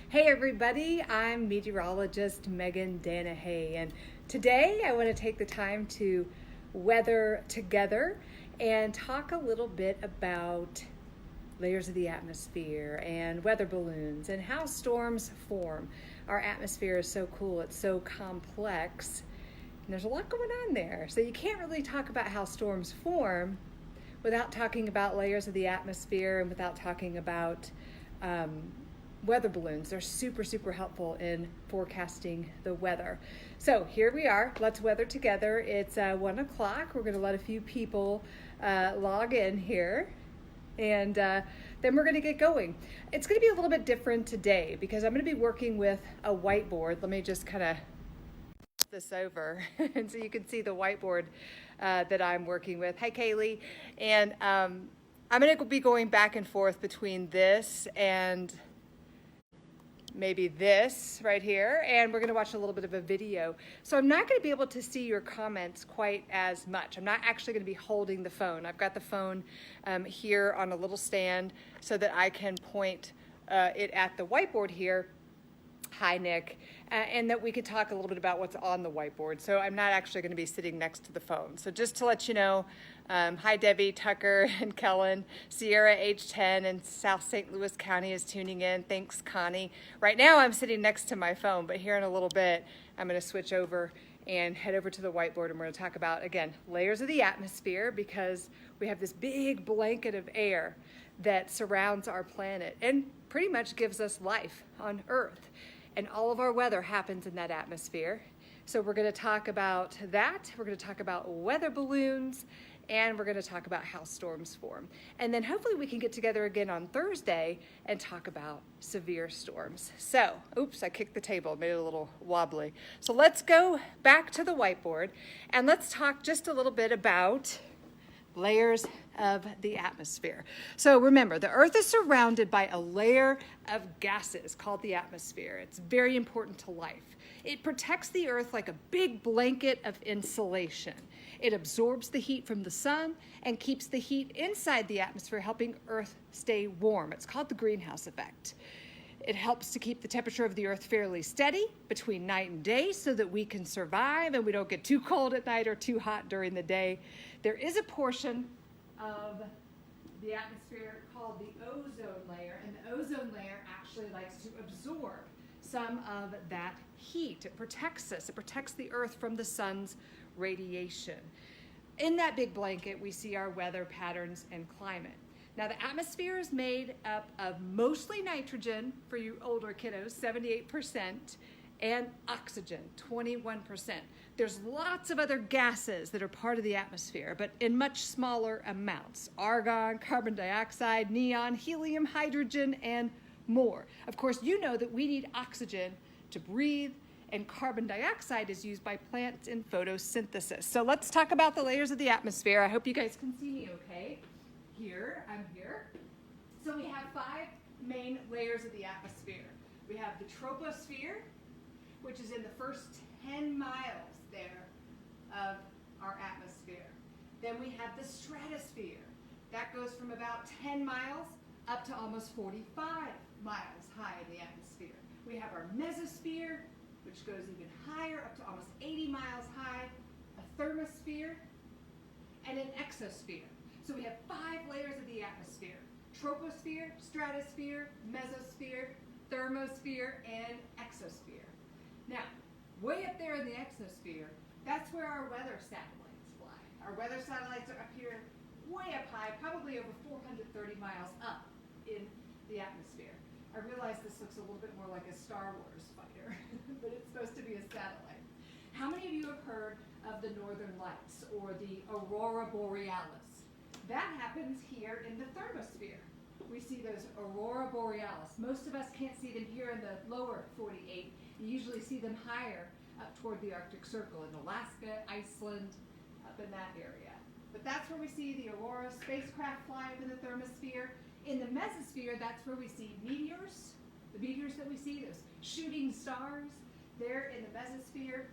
Hey everybody, I'm Meteorologist Meghan Danahey, and today I want to take the time to weather together and talk a little bit about layers of the atmosphere and weather balloons and how storms form. Our atmosphere is so cool, it's so complex, and there's a lot going on there. So you can't really talk about how storms form without talking about layers of the atmosphere and without talking about weather balloons. They're super helpful in forecasting the weather. So here we are. Let's weather together. It's 1 o'clock. We're going to let a few people log in here, and then we're going to get going. It's going to be a little bit different today because I'm going to be working with a whiteboard. Let me just kind of this over and so you can see the whiteboard that I'm working with. Hi, Kaylee. And I'm going to be going back and forth between this and maybe this right here, and we're going to watch a little bit of a video. So I'm not going to be able to see your comments quite as much. I'm not actually going to be holding the phone. I've got the phone here on a little stand so that I can point it at the whiteboard here. Hi, Nick. And that we could talk a little bit about what's on the whiteboard. So I'm not actually going to be sitting next to the phone. So just to let you know, hi, Debbie, Tucker, and Kellen. Sierra, age 10, in South St. Louis County is tuning in. Thanks, Connie. Right now I'm sitting next to my phone, but here in a little bit, I'm going to switch over and head over to the whiteboard, and we're going to talk about, again, layers of the atmosphere, because we have this big blanket of air that surrounds our planet and pretty much gives us life on Earth. And all of our weather happens in that atmosphere. So we're going to talk about that. We're going to talk about weather balloons, and we're going to talk about how storms form. And then hopefully we can get together again on Thursday and talk about severe storms. So, oops, I kicked the table, made it a little wobbly. So let's go back to the whiteboard and let's talk just a little bit about layers of the atmosphere. So remember, the Earth is surrounded by a layer of gases called the atmosphere. It's very important to life. It protects the Earth like a big blanket of insulation. It absorbs the heat from the sun and keeps the heat inside the atmosphere, helping Earth stay warm. It's called the greenhouse effect. It helps to keep the temperature of the Earth fairly steady between night and day so that we can survive and we don't get too cold at night or too hot during the day. There is a portion of the atmosphere called the ozone layer, and the ozone layer actually likes to absorb some of that heat. It protects us. It protects the Earth from the sun's radiation. In that big blanket, we see our weather patterns and climate. Now, the atmosphere is made up of mostly nitrogen, for you older kiddos, 78%, and oxygen, 21%. There's lots of other gases that are part of the atmosphere, but in much smaller amounts. Argon, carbon dioxide, neon, helium, hydrogen, and more. Of course, you know that we need oxygen to breathe, and carbon dioxide is used by plants in photosynthesis. So let's talk about the layers of the atmosphere. I hope you guys can see me okay. I'm here. So we have 5 main layers of the atmosphere. We have the troposphere, which is in the first 10 miles there of our atmosphere. Then we have the stratosphere. That goes from about 10 miles up to almost 45 miles high in the atmosphere. We have our mesosphere, which goes even higher, up to almost 80 miles high, a thermosphere, and an exosphere. So we have 5 layers of the atmosphere: troposphere, stratosphere, mesosphere, thermosphere, and exosphere. Now, way up there in the exosphere, that's where our weather satellites fly. Our weather satellites are up here, way up high, probably over 430 miles up in the atmosphere. I realize this looks a little bit more like a Star Wars fighter, but it's supposed to be a satellite. How many of you have heard of the Northern Lights or the Aurora Borealis? That happens here in the thermosphere. We see those Aurora Borealis. Most of us can't see them here in the lower 48. You usually see them higher up toward the Arctic Circle in Alaska, Iceland, up in that area. But that's where we see the Aurora spacecraft fly up in the thermosphere. In the mesosphere, that's where we see meteors. The meteors that we see, those shooting stars, they're in the mesosphere.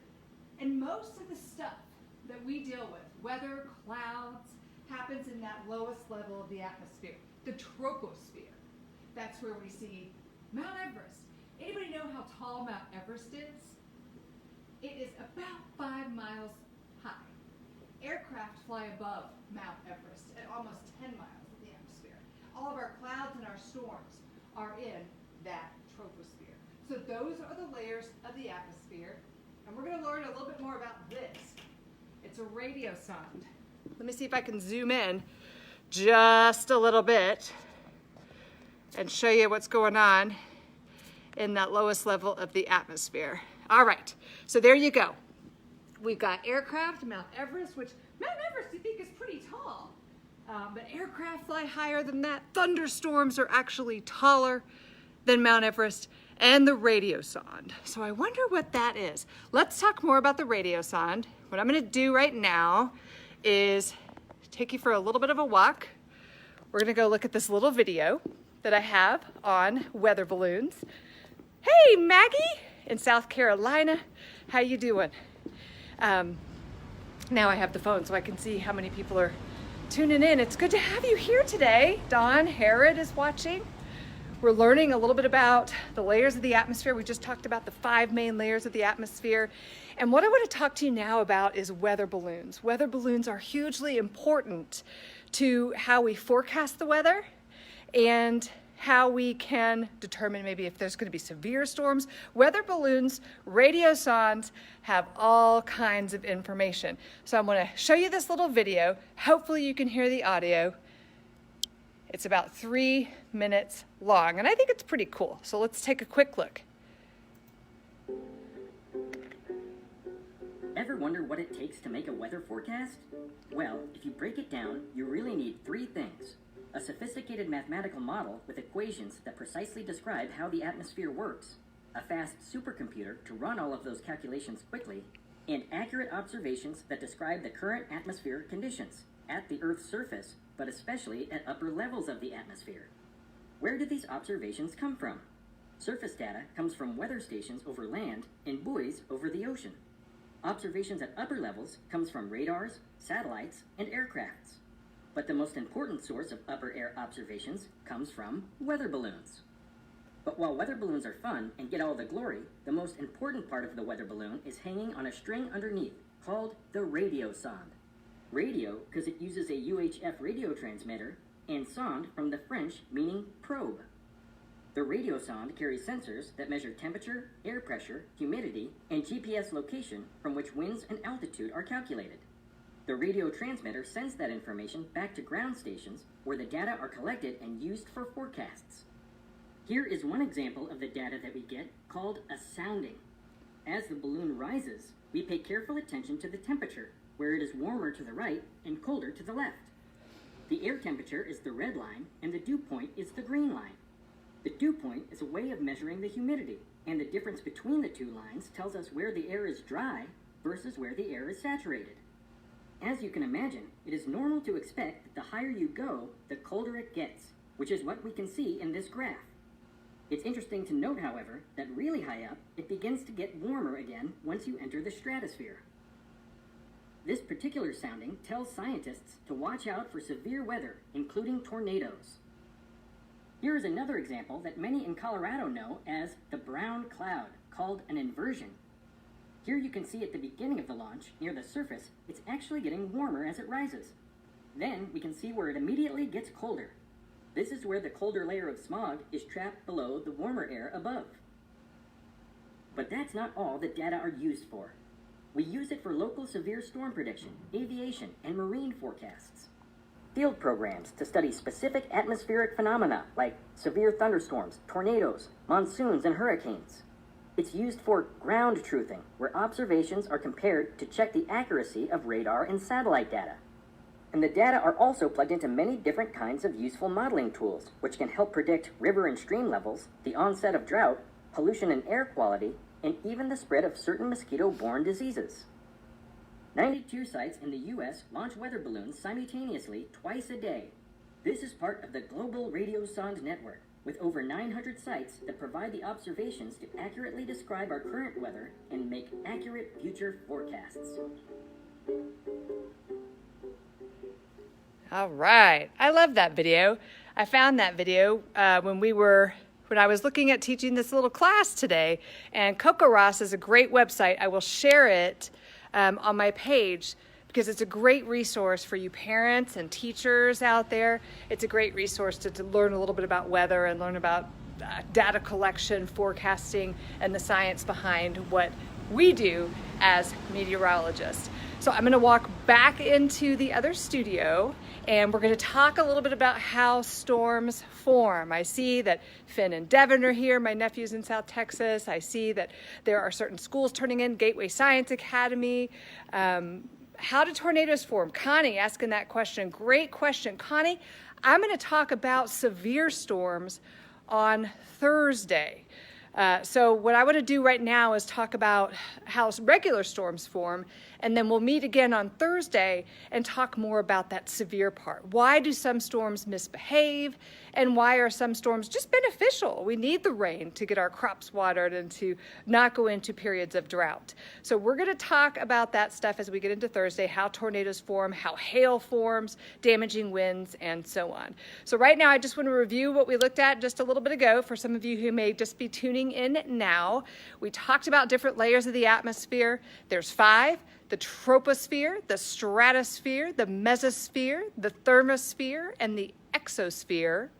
And most of the stuff that we deal with, weather, clouds, happens in that lowest level of the atmosphere, the troposphere. That's where we see Mount Everest. how tall Mount Everest is? It is about 5 miles high. Aircraft fly above Mount Everest at almost 10 miles of the atmosphere. All of our clouds and our storms are in that troposphere. So those are the layers of the atmosphere. And we're going to learn a little bit more about this. It's a radio sonde. Let me see if I can zoom in just a little bit and show you what's going on in that lowest level of the atmosphere. All right, so there you go. We've got aircraft, Mount Everest, which Mount Everest you think is pretty tall, but aircraft fly higher than that. Thunderstorms are actually taller than Mount Everest, and the radio sonde. So I wonder what that is. Let's talk more about the radio sonde. What I'm gonna do right now is take you for a little bit of a walk. We're gonna go look at this little video that I have on weather balloons. Hey, Maggie in South Carolina, how you doing? Now I have the phone so I can see how many people are tuning in. It's good to have you here today. Don Herod is watching. We're learning a little bit about the layers of the atmosphere. We just talked about the 5 main layers of the atmosphere. And what I want to talk to you now about is weather balloons. Weather balloons are hugely important to how we forecast the weather and how we can determine maybe if there's going to be severe storms. Weather balloons, radio sondes have all kinds of information. So I'm going to show you this little video. Hopefully you can hear the audio. It's about 3 minutes long, and I think it's pretty cool. So let's take a quick look. Ever wonder what it takes to make a weather forecast? Well, if you break it down, you really need 3 things. A sophisticated mathematical model with equations that precisely describe how the atmosphere works, a fast supercomputer to run all of those calculations quickly, and accurate observations that describe the current atmospheric conditions at the Earth's surface, but especially at upper levels of the atmosphere. Where do these observations come from? Surface data comes from weather stations over land and buoys over the ocean. Observations at upper levels comes from radars, satellites, and aircrafts. But the most important source of upper air observations comes from weather balloons. But while weather balloons are fun and get all the glory, the most important part of the weather balloon is hanging on a string underneath, called the radio sonde. Radio, because it uses a UHF radio transmitter, and sonde from the French meaning probe. The radio sonde carries sensors that measure temperature, air pressure, humidity, and GPS location from which winds and altitude are calculated. The radio transmitter sends that information back to ground stations where the data are collected and used for forecasts. Here is one example of the data that we get called a sounding. As the balloon rises, we pay careful attention to the temperature, where it is warmer to the right and colder to the left. The air temperature is the red line and the dew point is the green line. The dew point is a way of measuring the humidity, and the difference between the 2 lines tells us where the air is dry versus where the air is saturated. As you can imagine, it is normal to expect that the higher you go, the colder it gets, which is what we can see in this graph. It's interesting to note, however, that really high up, it begins to get warmer again once you enter the stratosphere. This particular sounding tells scientists to watch out for severe weather, including tornadoes. Here is another example that many in Colorado know as the brown cloud, called an inversion. Here you can see at the beginning of the launch, near the surface, it's actually getting warmer as it rises. Then we can see where it immediately gets colder. This is where the colder layer of smog is trapped below the warmer air above. But that's not all that data are used for. We use it for local severe storm prediction, aviation, and marine forecasts. Field programs to study specific atmospheric phenomena like severe thunderstorms, tornadoes, monsoons, and hurricanes. It's used for ground truthing, where observations are compared to check the accuracy of radar and satellite data. And the data are also plugged into many different kinds of useful modeling tools, which can help predict river and stream levels, the onset of drought, pollution and air quality, and even the spread of certain mosquito-borne diseases. 92 sites in the U.S. launch weather balloons simultaneously twice a day. This is part of the global radio sonde network, with over 900 sites that provide the observations to accurately describe our current weather and make accurate future forecasts. All right, I love that video. I found that video when when I was looking at teaching this little class today, and CocoRoss is a great website. I will share it on my page because it's a great resource for you parents and teachers out there. It's a great resource to learn a little bit about weather and learn about data collection, forecasting, and the science behind what we do as meteorologists. So I'm going to walk back into the other studio and we're going to talk a little bit about how storms form. I see that Finn and Devin are here, my nephews in South Texas. I see that there are certain schools turning in, Gateway Science Academy. How do tornadoes form? Connie asking that question. Great question. Connie, I'm going to talk about severe storms on Thursday. So what I want to do right now is talk about how regular storms form, and then we'll meet again on Thursday and talk more about that severe part. Why do some storms misbehave, and why are some storms just beneficial? We need the rain to get our crops watered and to not go into periods of drought. So we're going to talk about that stuff as we get into Thursday, how tornadoes form, how hail forms, damaging winds, and so on. So right now I just want to review what we looked at just a little bit ago for some of you who may just be tuning in now. We talked about different layers of the atmosphere. There's 5: the troposphere, the stratosphere, the mesosphere, the thermosphere, and the exosphere.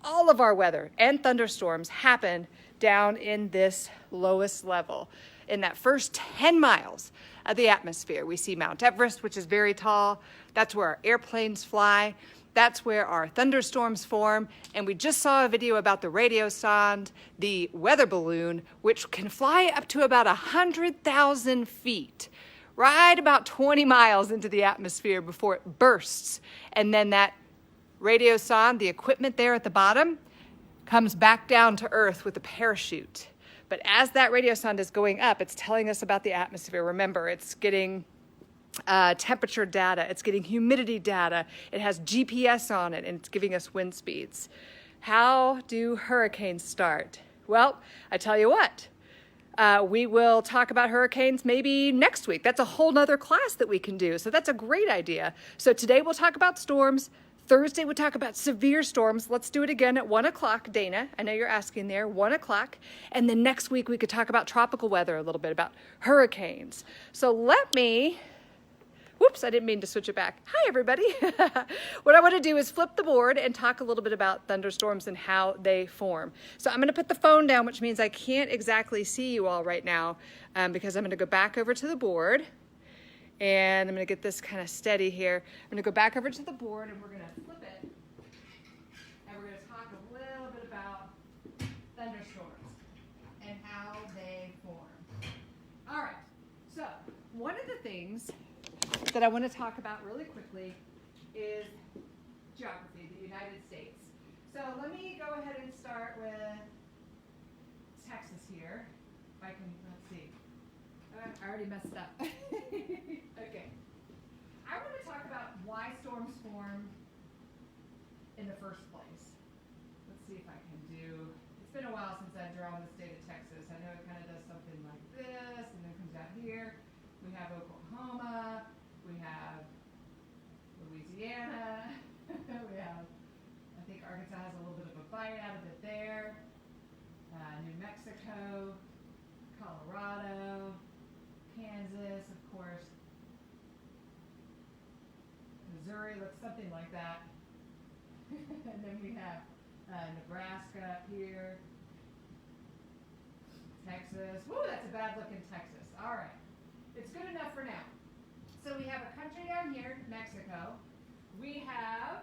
All of our weather and thunderstorms happen down in this lowest level. In that first 10 miles of the atmosphere, we see Mount Everest, which is very tall. That's where our airplanes fly. That's where our thunderstorms form. And we just saw a video about the radiosonde, the weather balloon, which can fly up to about 100,000 feet, right about 20 miles into the atmosphere before it bursts. And then that radiosonde, the equipment there at the bottom, comes back down to Earth with a parachute. But as that radiosonde is going up, it's telling us about the atmosphere. Remember, it's getting temperature data, it's getting humidity data, it has GPS on it, and it's giving us wind speeds. How do hurricanes start? Well, I tell you what, we will talk about hurricanes maybe next week. That's a whole nother class that we can do, so that's a great idea. So today we'll talk about storms. Thursday we'll talk about severe storms. Let's do it again at 1 o'clock, Dana. I know you're asking there, 1 o'clock. And then next week we could talk about tropical weather a little bit, about hurricanes. So let me... Whoops, I didn't mean to switch it back. Hi, everybody. What I want to do is flip the board and talk a little bit about thunderstorms and how they form. So I'm going to put the phone down, which means I can't exactly see you all right now because I'm going to go back over to the board. And I'm going to get this kind of steady here. I'm going to go back over to the board and we're going to flip it. And we're going to talk a little bit about thunderstorms and how they form. All right. So one of the things that I want to talk about really quickly is geography, the United States. So let me go ahead and start with Texas here. If I can, let's see. I already messed up. Okay. I want to talk about why storms form in the first place. Let's see if I can do, it's been a while since I've drawn the state of Texas. I know it kind of does something like this and then comes out here. We have Oklahoma. We have Louisiana, we have, I think Arkansas has a little bit of a bite out of it there, New Mexico, Colorado, Kansas, of course, Missouri looks something like that, and then we have Nebraska up here, Texas, woo, that's a bad look in Texas, all right, it's good enough for now. So we have a country down here, Mexico. We have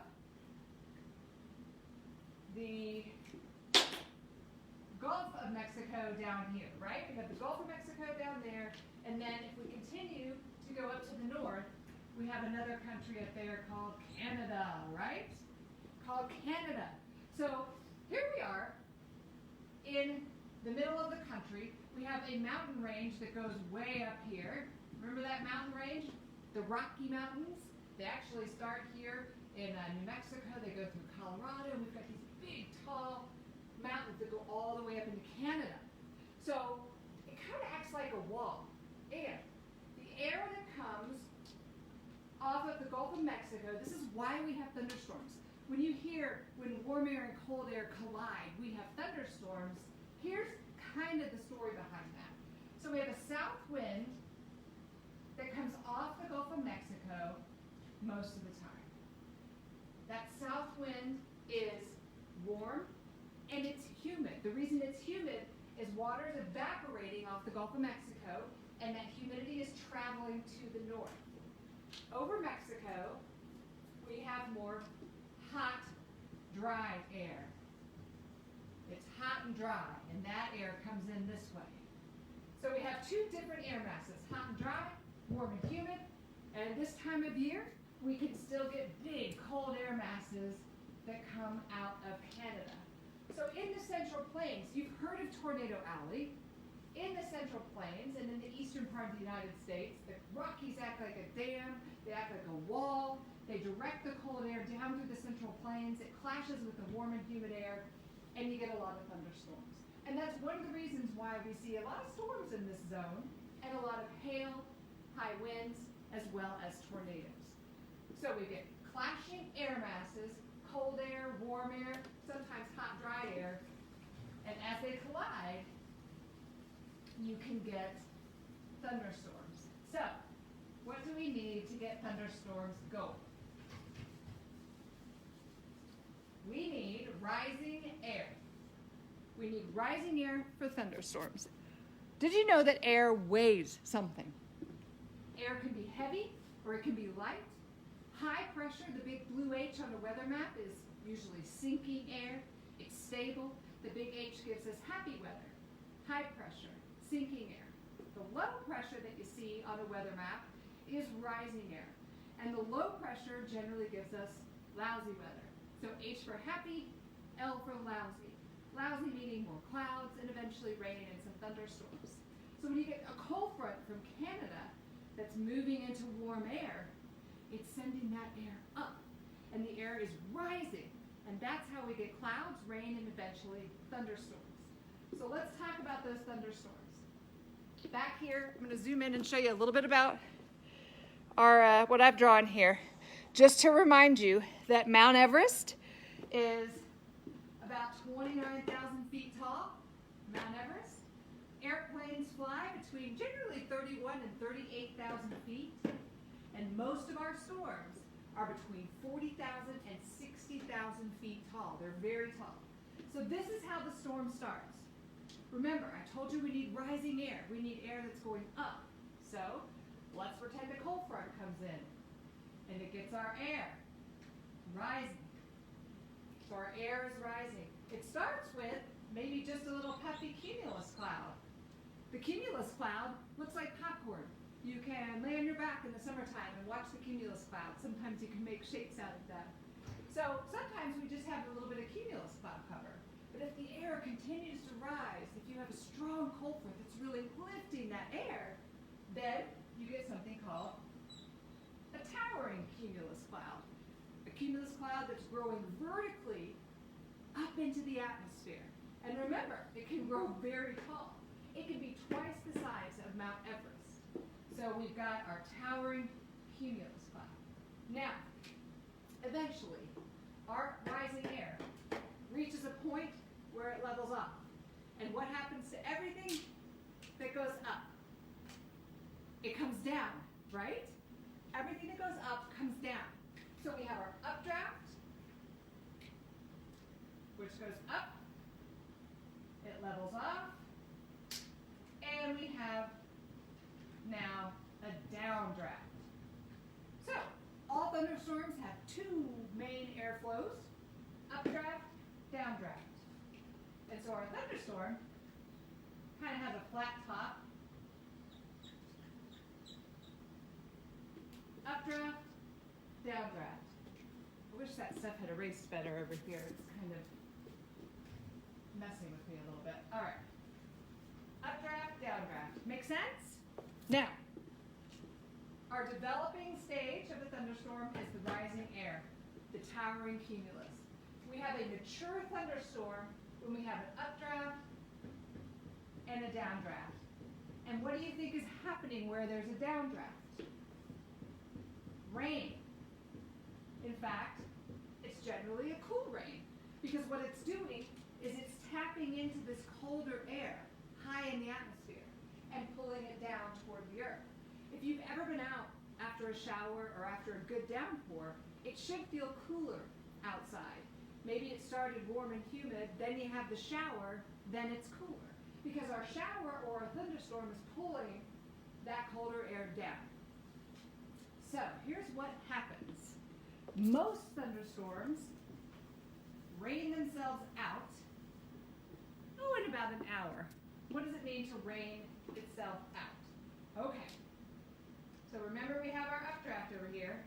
the Gulf of Mexico down here, right? We have the Gulf of Mexico down there. And then if we continue to go up to the north, we have another country up there called Canada, right? Called Canada. So here we are in the middle of the country. We have a mountain range that goes way up here. Remember that mountain range? The Rocky Mountains, they actually start here in New Mexico, they go through Colorado, and we've got these big, tall mountains that go all the way up into Canada. So it kind of acts like a wall. And the air that comes off of the Gulf of Mexico, this is why we have thunderstorms. when you hear when warm air and cold air collide, we have thunderstorms. Here's kind of the story behind that. So we have a south wind that comes off the Gulf of Mexico most of the time. That south wind is warm and it's humid. The reason it's humid is water is evaporating off the Gulf of Mexico and that humidity is traveling to the north. Over Mexico, we have more hot, dry air. It's hot and dry, and that air comes in this way. So we have two different air masses, hot and dry, warm and humid, and this time of year, we can still get big cold air masses that come out of Canada. So in the Central Plains, you've heard of Tornado Alley. In the Central Plains and in the eastern part of the United States, the Rockies act like a dam, they act like a wall, they direct the cold air down through the Central Plains, it clashes with the warm and humid air, and you get a lot of thunderstorms. And that's one of the reasons why we see a lot of storms in this zone, and a lot of hail, high winds, as well as tornadoes. So we get clashing air masses, cold air, warm air, sometimes hot, dry air, and as they collide, you can get thunderstorms. So, what do we need to get thunderstorms going? We need rising air. We need rising air for thunderstorms. Did you know that air weighs something? Air can be heavy or it can be light. High pressure, the big blue H on the weather map, is usually sinking air. It's stable. The big H gives us happy weather. High pressure, sinking air. The low pressure that you see on a weather map is rising air. And the low pressure generally gives us lousy weather. So H for happy, L for lousy. Lousy meaning more clouds and eventually rain and some thunderstorms. So when you get a cold front from Canada that's moving into warm air, it's sending that air up. And the air is rising. And that's how we get clouds, rain, and eventually thunderstorms. So let's talk about those thunderstorms. Back here, I'm going to zoom in and show you a little bit about our what I've drawn here. Just to remind you that Mount Everest is about 29,000 feet tall, Mount Everest. Airplanes fly between generally 31 and 38,000 feet. And most of our storms are between 40,000 and 60,000 feet tall. They're very tall. So this is how the storm starts. Remember, I told you we need rising air. We need air that's going up. So let's pretend a cold front comes in and it gets our air rising. So our air is rising. It starts with maybe just a little puffy cumulus cloud. The cumulus cloud looks like popcorn. You can lay on your back in the summertime and watch the cumulus cloud. Sometimes you can make shapes out of that. So sometimes we just have a little bit of cumulus cloud cover. But if the air continues to rise, if you have a strong cold front that's really lifting that air, then you get something called a towering cumulus cloud. A cumulus cloud that's growing vertically up into the atmosphere. And remember, it can grow very tall. It can be twice the size of Mount Everest. So we've got our towering cumulus cloud. Now, eventually, our rising air reaches a point where it levels off. And what happens to everything that goes up? It comes down, right? Everything that goes up comes down. So we have our updraft, which goes up, it levels off, and we have now a downdraft. So all thunderstorms have two main airflows, updraft, downdraft. And so our thunderstorm kind of has a flat top, updraft, downdraft. I wish that stuff had erased better over here. It's kind of messing with me a little bit. All right. Updraft, downdraft. Make sense? Now, our developing stage of the thunderstorm is the rising air, the towering cumulus. We have a mature thunderstorm when we have an updraft and a downdraft. And what do you think is happening where there's a downdraft? Rain. In fact, it's generally a cool rain, because what it's doing is it's tapping into this colder air high in the atmosphere and pulling it down toward the earth. If you've ever been out after a shower or after a good downpour, it should feel cooler outside. Maybe it started warm and humid, then you have the shower, then it's cooler. Because our shower or a thunderstorm is pulling that colder air down. So here's what happens. Most thunderstorms rain themselves out, in about an hour. What does it mean to rain itself out? Okay. So remember, we have our updraft over here.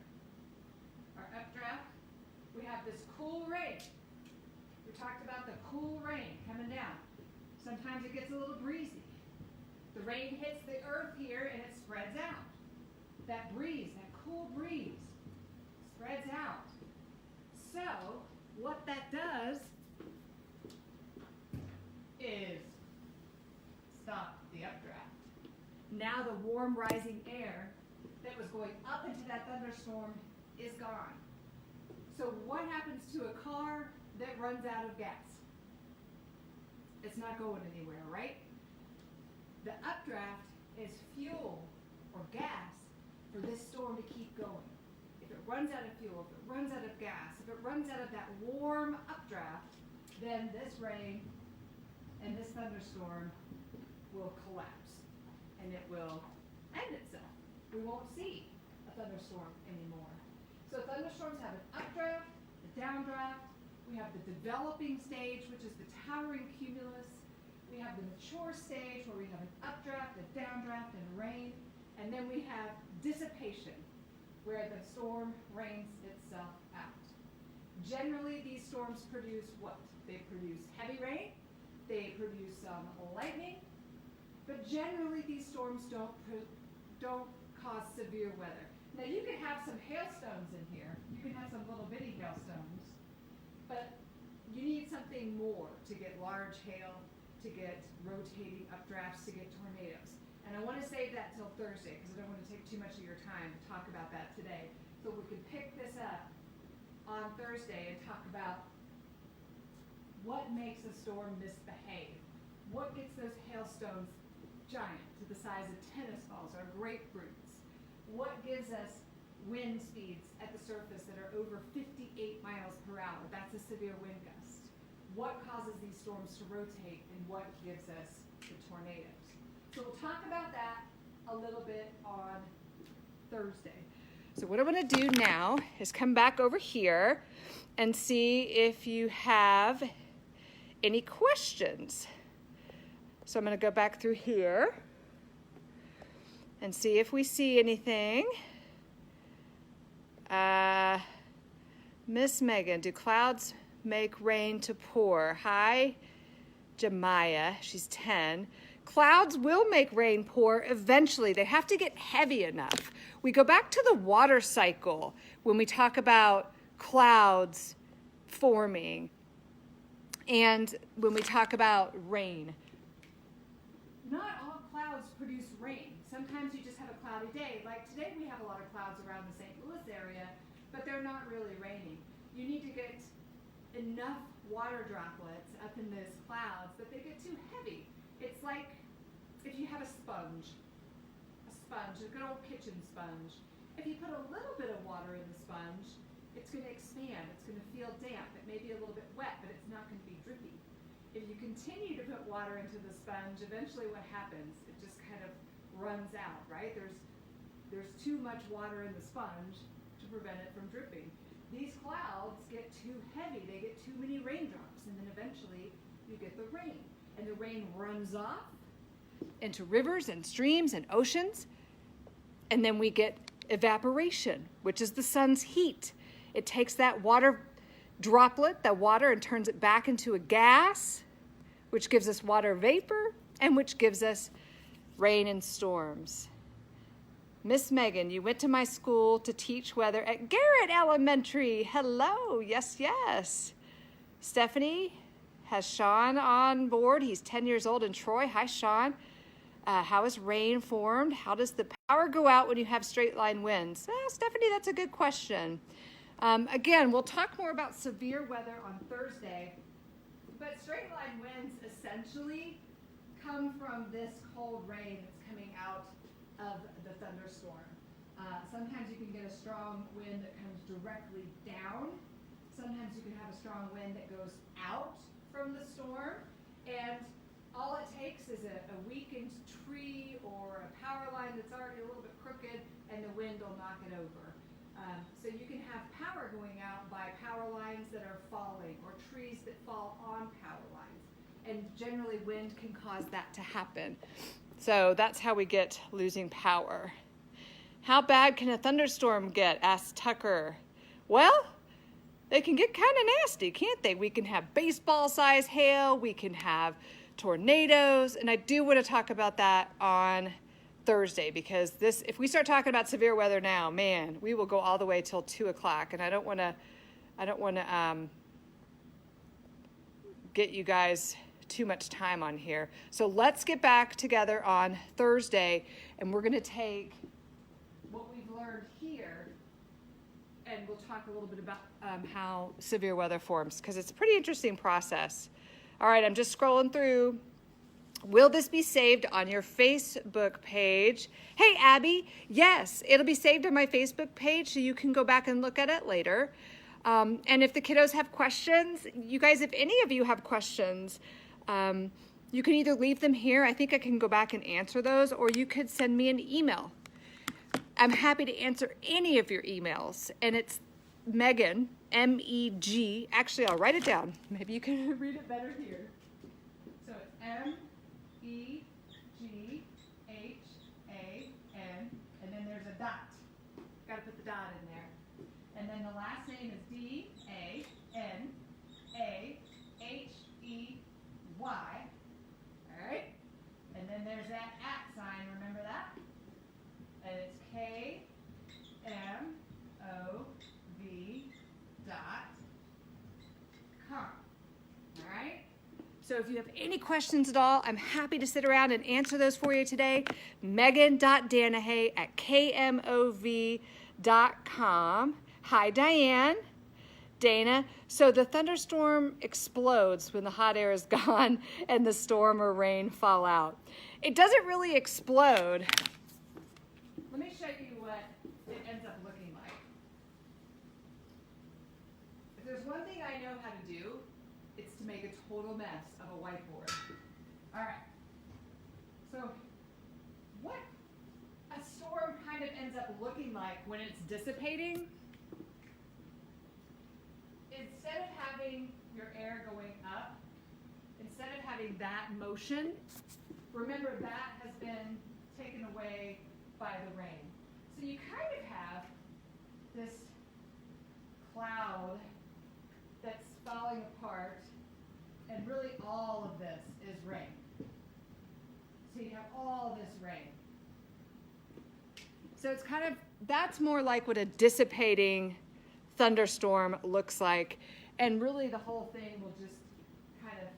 Our updraft, we have this cool rain. We talked about the cool rain coming down. Sometimes it gets a little breezy. The rain hits the earth here and it spreads out. That breeze, that cool breeze, spreads out. So what that does is stop the updraft. Now the warm rising air that was going up into that thunderstorm is gone. So what happens to a car that runs out of gas? It's not going anywhere, right? The updraft is fuel or gas for this storm to keep going. If it runs out of fuel, if it runs out of gas, if it runs out of that warm updraft, then this rain and this thunderstorm will collapse and it will end itself. We won't see a thunderstorm anymore. So thunderstorms have an updraft, a downdraft. We have the developing stage, which is the towering cumulus. We have the mature stage where we have an updraft, a downdraft, and rain. And then we have dissipation, where the storm rains itself out. Generally, these storms produce what? They produce heavy rain, they produce some lightning, but generally these storms don't cause severe weather. Now you can have some hailstones in here, you can have some little bitty hailstones, but you need something more to get large hail, to get rotating updrafts, to get tornadoes. And I want to save that till Thursday because I don't want to take too much of your time to talk about that today. So we can pick this up on Thursday and talk about what makes a storm misbehave. What gets those hailstones giant to the size of tennis balls or grapefruits? What gives us wind speeds at the surface that are over 58 miles per hour? That's a severe wind gust. What causes these storms to rotate and what gives us the tornadoes? So we'll talk about that a little bit on Thursday. So what I want to do now is come back over here and see if you have any questions. So I'm going to go back through here and see if we see anything. Miss Megan, do clouds make rain to pour? Hi, Jemiah. She's 10. Clouds will make rain pour eventually. They have to get heavy enough. We go back to the water cycle when we talk about clouds forming and when we talk about rain. Not all clouds produce rain. Sometimes you just have a cloudy day. Like today we have a lot of clouds around the St. Louis area, but they're not really raining. You need to get enough water droplets up in those clouds that they get too heavy. It's like if you have a sponge, a good old kitchen sponge. If you put a little bit of water in the sponge, it's going to expand. It's going to feel damp. It may be a little bit wet, but it's not going to be drippy. If you continue to put water into the sponge, eventually what happens? It just kind of runs out, right? There's too much water in the sponge to prevent it from dripping. These clouds get too heavy. They get too many raindrops, and then eventually you get the rain. And the rain runs off into rivers and streams and oceans. And then we get evaporation, which is the sun's heat. It takes that water droplet, that water, and turns it back into a gas, which gives us water vapor, and which gives us rain and storms. Miss Megan, you went to my school to teach weather at Garrett Elementary. Hello, yes, yes. Stephanie has Sean on board. He's 10 years old in Troy. Hi, Sean. How is rain formed? How does the power go out when you have straight line winds? Stephanie, that's a good question. Again, we'll talk more about severe weather on Thursday, but straight line winds essentially come from this cold rain that's coming out of the thunderstorm. Sometimes you can get a strong wind that comes directly down. Sometimes you can have a strong wind that goes out from the storm, and all it takes is a weakened tree or a power line that's already a little bit crooked, and the wind will knock it over. So you can have power going out by power lines that are falling or trees that fall on power lines. And generally wind can cause that to happen. So that's how we get losing power. How bad can a thunderstorm get? Asked Tucker. Well, they can get kind of nasty, can't they? We can have baseball-sized hail. We can have tornadoes. And I do want to talk about that on Thursday, because if we start talking about severe weather now, man, we will go all the way till 2 o'clock, and I don't want to get you guys too much time on here. So let's get back together on Thursday, and we're going to take what we've learned here, and we'll talk a little bit about how severe weather forms, because it's a pretty interesting process. All right, I'm just scrolling through. Will this be saved on your Facebook page? Hey, Abby, yes, it'll be saved on my Facebook page, so you can go back and look at it later. And if the kiddos have questions, you guys, if any of you have questions, you can either leave them here. I think I can go back and answer those, or you could send me an email. I'm happy to answer any of your emails, and it's Meghan, M-E-G. Actually, I'll write it down. Maybe you can read it better here. So it's M-E-G-H-A-N, and then there's a dot. Got to put the dot in there. And then the last name is D-A-N-A-H-E-Y. All right? And then there's that @ sign. Remember that? And it's KMOV.com. All right? So if you have any questions at all, I'm happy to sit around and answer those for you today. Meghan.Danahey@KMOV.com. Hi, Diane. Dana. So the thunderstorm explodes when the hot air is gone and the storm or rain fall out. It doesn't really explode. Let me show you what it ends up looking like. If there's one thing I know how to do, it's to make a total mess of a whiteboard. All right. So what a storm kind of ends up looking like when it's dissipating, instead of having your air going up, instead of having that motion, remember that has been taken away by the rain. So you kind of have this cloud that's falling apart, and really all of this is rain. So you have all this rain. So it's kind of, that's more like what a dissipating thunderstorm looks like, and really the whole thing will just kind of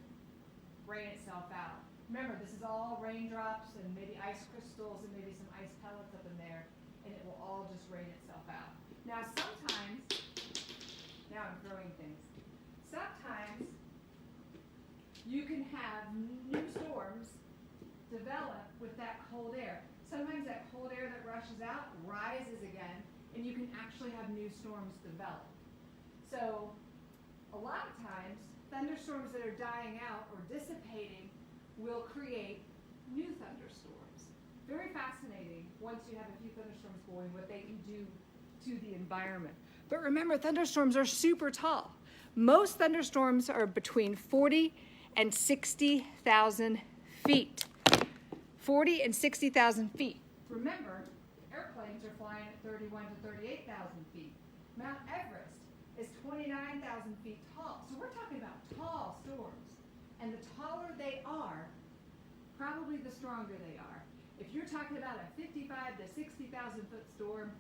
rain itself out. Remember, this is all raindrops and maybe ice crystals and maybe some ice pellets up in there, and it will all just rain itself out. Now sometimes, now I'm throwing things, sometimes you can have new storms develop with that cold air. Sometimes that cold air that rushes out rises again, and you can actually have new storms develop. So a lot of times, thunderstorms that are dying out or dissipating will create new thunderstorms. Very fascinating once you have a few thunderstorms going, what they can do to the environment. But remember, thunderstorms are super tall. Most thunderstorms are between 40 and 60,000 feet. 40 and 60,000 feet. Remember, airplanes are flying at 31 to 38,000 feet. Mount Everest is 29,000 feet tall. So we're talking about tall storms. And the taller they are, probably the stronger they are. If you're talking about a 55 to 60,000 foot storm,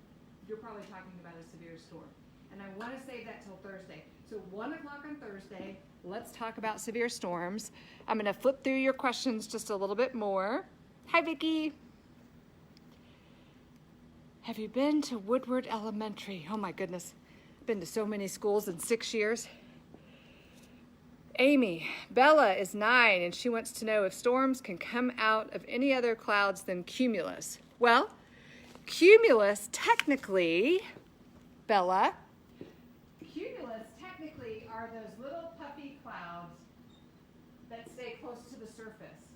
you're probably talking about a severe storm. And I want to save that till Thursday. So 1 o'clock on Thursday, let's talk about severe storms. I'm going to flip through your questions just a little bit more. Hi, Vicki. Have you been to Woodward Elementary? Oh my goodness. Been to so many schools in 6 years. Amy, Bella is 9 and she wants to know if storms can come out of any other clouds than cumulus. Well, cumulus technically, Bella, cumulus technically are those little puffy clouds that stay close to the surface.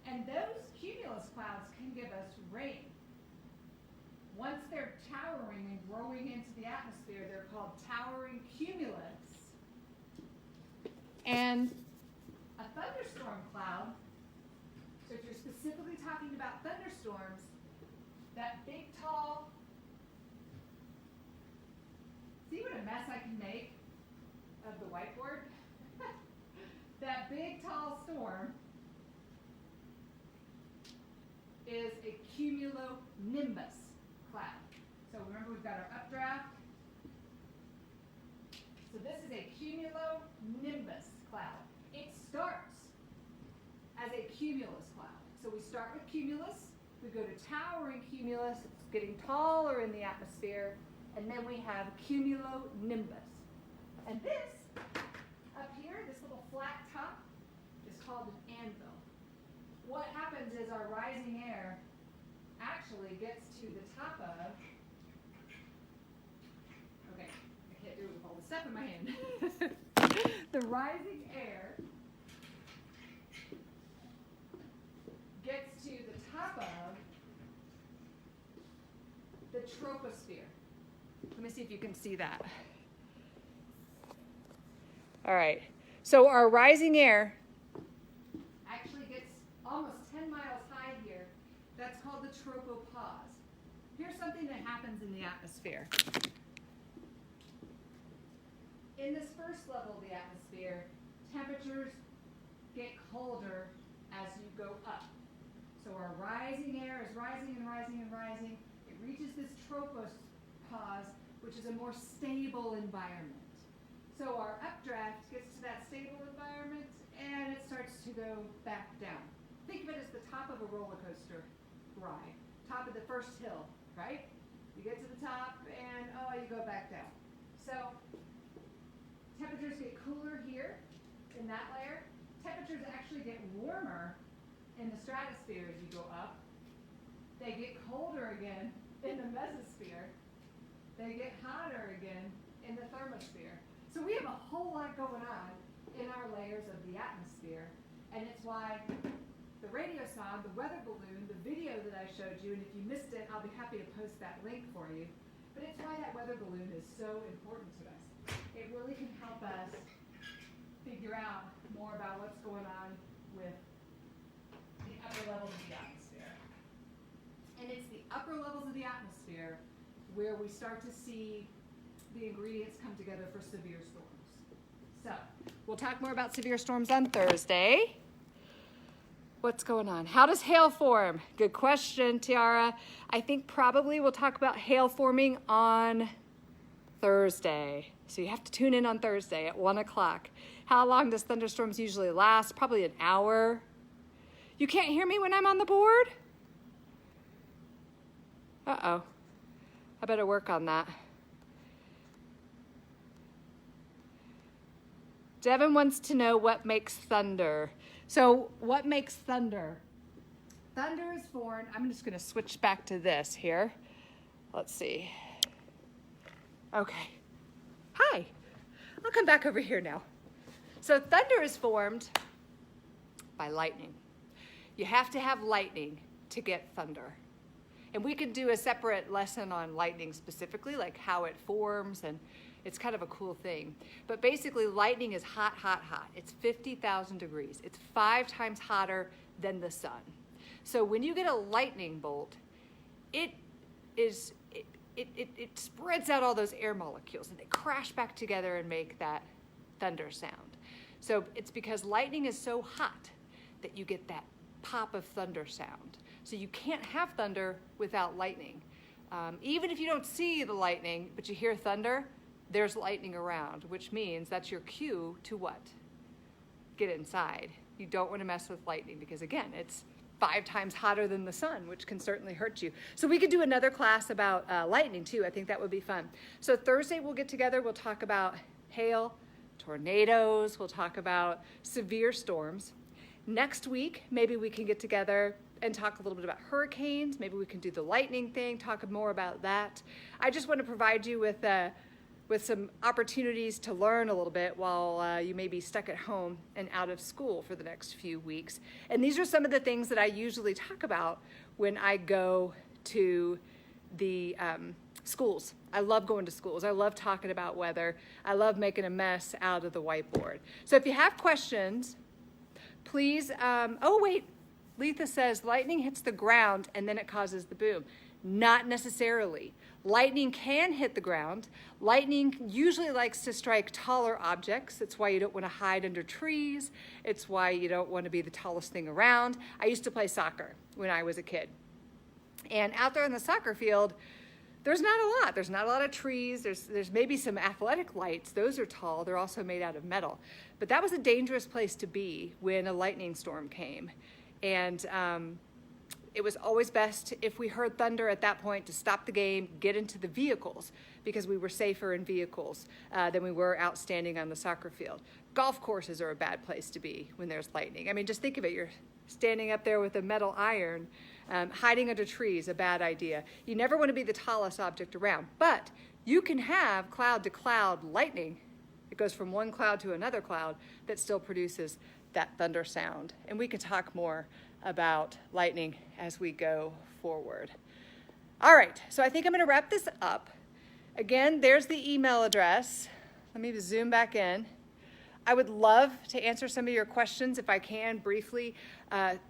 And those cumulus clouds can give us rain. Once they're towering and growing into the atmosphere, they're called towering cumulus. And a thunderstorm cloud, so if you're specifically talking about thunderstorms, that big tall, see what a mess I can make of the whiteboard? That big tall storm is a cumulonimbus cloud. So remember, we've got our updraft. So this is a cumulonimbus cloud. It starts as a cumulus cloud. So we start with cumulus, we go to towering cumulus, it's getting taller in the atmosphere, and then we have cumulonimbus. And this, up here, this little flat top, is called an anvil. What happens is our rising air actually gets to the top of, okay, I can't do it with all the stuff in my hand. The rising air gets to the top of the troposphere. Let me see if you can see that. All right, so our rising air actually gets almost 10 miles high here. That's called the tropopause. Here's something that happens in the atmosphere. In this first level of the atmosphere, temperatures get colder as you go up. So our rising air is rising and rising and rising. It reaches this tropopause, which is a more stable environment. So our updraft gets to that stable environment and it starts to go back down. Think of it as the top of a roller coaster ride, top of the first hill, right? You get to the top and you go back down. So temperatures get cooler here in that layer. Temperatures actually get warmer in the stratosphere as you go up. They get colder again in the mesosphere. They get hotter again in the thermosphere. So we have a whole lot going on in our layers of the atmosphere, and it's why the radio song, the weather balloon, the video that I showed you, and if you missed it, I'll be happy to post that link for you, but it's why that weather balloon is so important to us. It really can help us figure out more about what's going on with the upper levels of the atmosphere. And it's the upper levels of the atmosphere where we start to see the ingredients come together for severe storms. So, we'll talk more about severe storms on Thursday. What's going on? How does hail form? Good question, Tiara. I think probably we'll talk about hail forming on Thursday. So you have to tune in on Thursday at 1 o'clock. How long does thunderstorms usually last? Probably an hour. You can't hear me when I'm on the board? Uh-oh. I better work on that. Devin wants to know what makes thunder. So what makes thunder? Thunder is formed, I'm just going to switch back to this here. Let's see. Okay. Hi. I'll come back over here now. So thunder is formed by lightning. You have to have lightning to get thunder. And we could do a separate lesson on lightning specifically, like how it forms, and it's kind of a cool thing. But basically, lightning is hot, hot, hot. It's 50,000 degrees. It's 5 times hotter than the sun. So when you get a lightning bolt, it spreads out all those air molecules, and they crash back together and make that thunder sound. So it's because lightning is so hot that you get that pop of thunder sound. So you can't have thunder without lightning. Even if you don't see the lightning, but you hear thunder, there's lightning around, which means that's your cue to what? Get inside. You don't want to mess with lightning because, again, it's 5 times hotter than the sun, which can certainly hurt you. So we could do another class about lightning too. I think that would be fun. So Thursday we'll get together. We'll talk about hail, tornadoes. We'll talk about severe storms. Next week, maybe we can get together and talk a little bit about hurricanes. Maybe we can do the lightning thing, talk more about that. I just want to provide you with some opportunities to learn a little bit while you may be stuck at home and out of school for the next few weeks. And these are some of the things that I usually talk about when I go to the schools. I love going to schools. I love talking about weather. I love making a mess out of the whiteboard. So if you have questions, please, oh wait, Letha says lightning hits the ground and then it causes the boom. Not necessarily. Lightning can hit the ground. Lightning usually likes to strike taller objects. That's why you don't want to hide under trees. It's why you don't want to be the tallest thing around. I used to play soccer when I was a kid. And out there on the soccer field, there's not a lot. There's not a lot of trees. There's maybe some athletic lights. Those are tall. They're also made out of metal. But that was a dangerous place to be when a lightning storm came. And it was always best if we heard thunder at that point to stop the game, get into the vehicles, because we were safer in vehicles than we were out standing on the soccer field. Golf courses are a bad place to be when there's lightning. I mean, just think of it. You're standing up there with a metal iron, hiding under trees, a bad idea. You never want to be the tallest object around, but you can have cloud-to-cloud lightning. It goes from one cloud to another cloud that still produces that thunder sound. And we can talk more about lightning as we go forward. All right, so I think I'm gonna wrap this up. Again, there's the email address. Let me zoom back in. I would love to answer some of your questions if I can briefly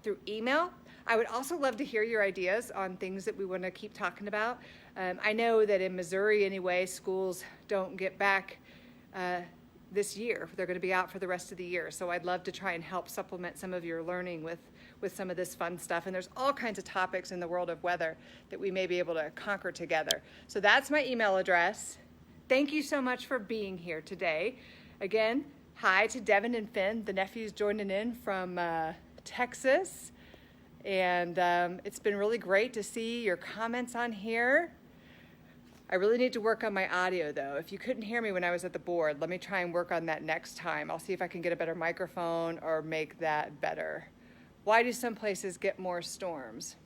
through email. I would also love to hear your ideas on things that we want to keep talking about. I know that in Missouri anyway, schools don't get back this year. They're going to be out for the rest of the year. So I'd love to try and help supplement some of your learning with some of this fun stuff. And there's all kinds of topics in the world of weather that we may be able to conquer together. So that's my email address. Thank you so much for being here today. Again, hi to Devin and Finn, the nephews joining in from Texas. And it's been really great to see your comments on here. I really need to work on my audio though. If you couldn't hear me when I was at the board, let me try and work on that next time. I'll see if I can get a better microphone or make that better. Why do some places get more storms?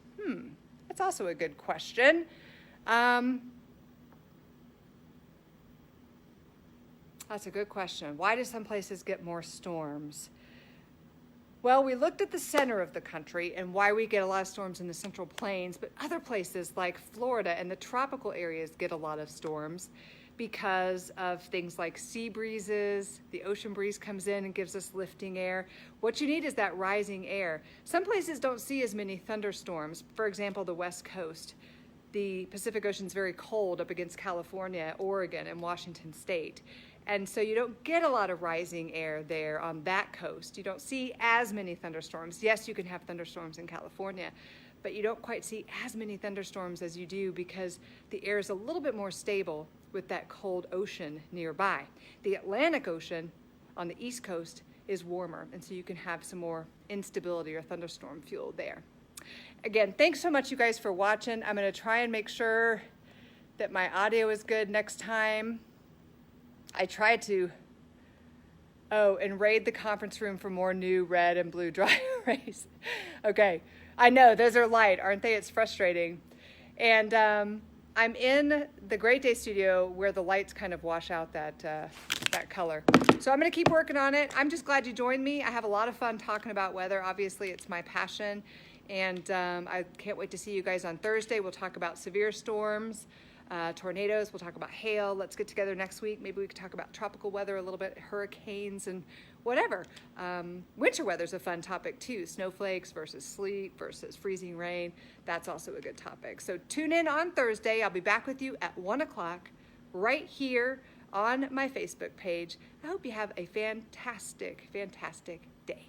That's also a good question. That's a good question. Why do some places get more storms? Well, we looked at the center of the country and why we get a lot of storms in the Central Plains, but other places like Florida and the tropical areas get a lot of storms because of things like sea breezes. The ocean breeze comes in and gives us lifting air. What you need is that rising air. Some places don't see as many thunderstorms. For example, the West Coast. The Pacific Ocean is very cold up against California, Oregon, and Washington State. And so you don't get a lot of rising air there on that coast. You don't see as many thunderstorms. Yes, you can have thunderstorms in California, but you don't quite see as many thunderstorms as you do because the air is a little bit more stable with that cold ocean nearby. The Atlantic Ocean on the East Coast is warmer, and so you can have some more instability or thunderstorm fuel there. Again, thanks so much you guys for watching. I'm gonna try and make sure that my audio is good next time. I tried to, and raid the conference room for more new red and blue dry erase. Okay, I know, those are light, aren't they? It's frustrating. And I'm in the Great Day Studio where the lights kind of wash out that color. So I'm gonna keep working on it. I'm just glad you joined me. I have a lot of fun talking about weather. Obviously, it's my passion. And I can't wait to see you guys on Thursday. We'll talk about severe storms. Tornadoes, we'll talk about hail. Let's get together next week. Maybe we could talk about tropical weather a little bit, hurricanes and whatever. Winter weather's a fun topic too. Snowflakes versus sleet versus freezing rain. That's also a good topic. So tune in on Thursday. I'll be back with you at 1 o'clock right here on my Facebook page. I hope you have a fantastic, fantastic day.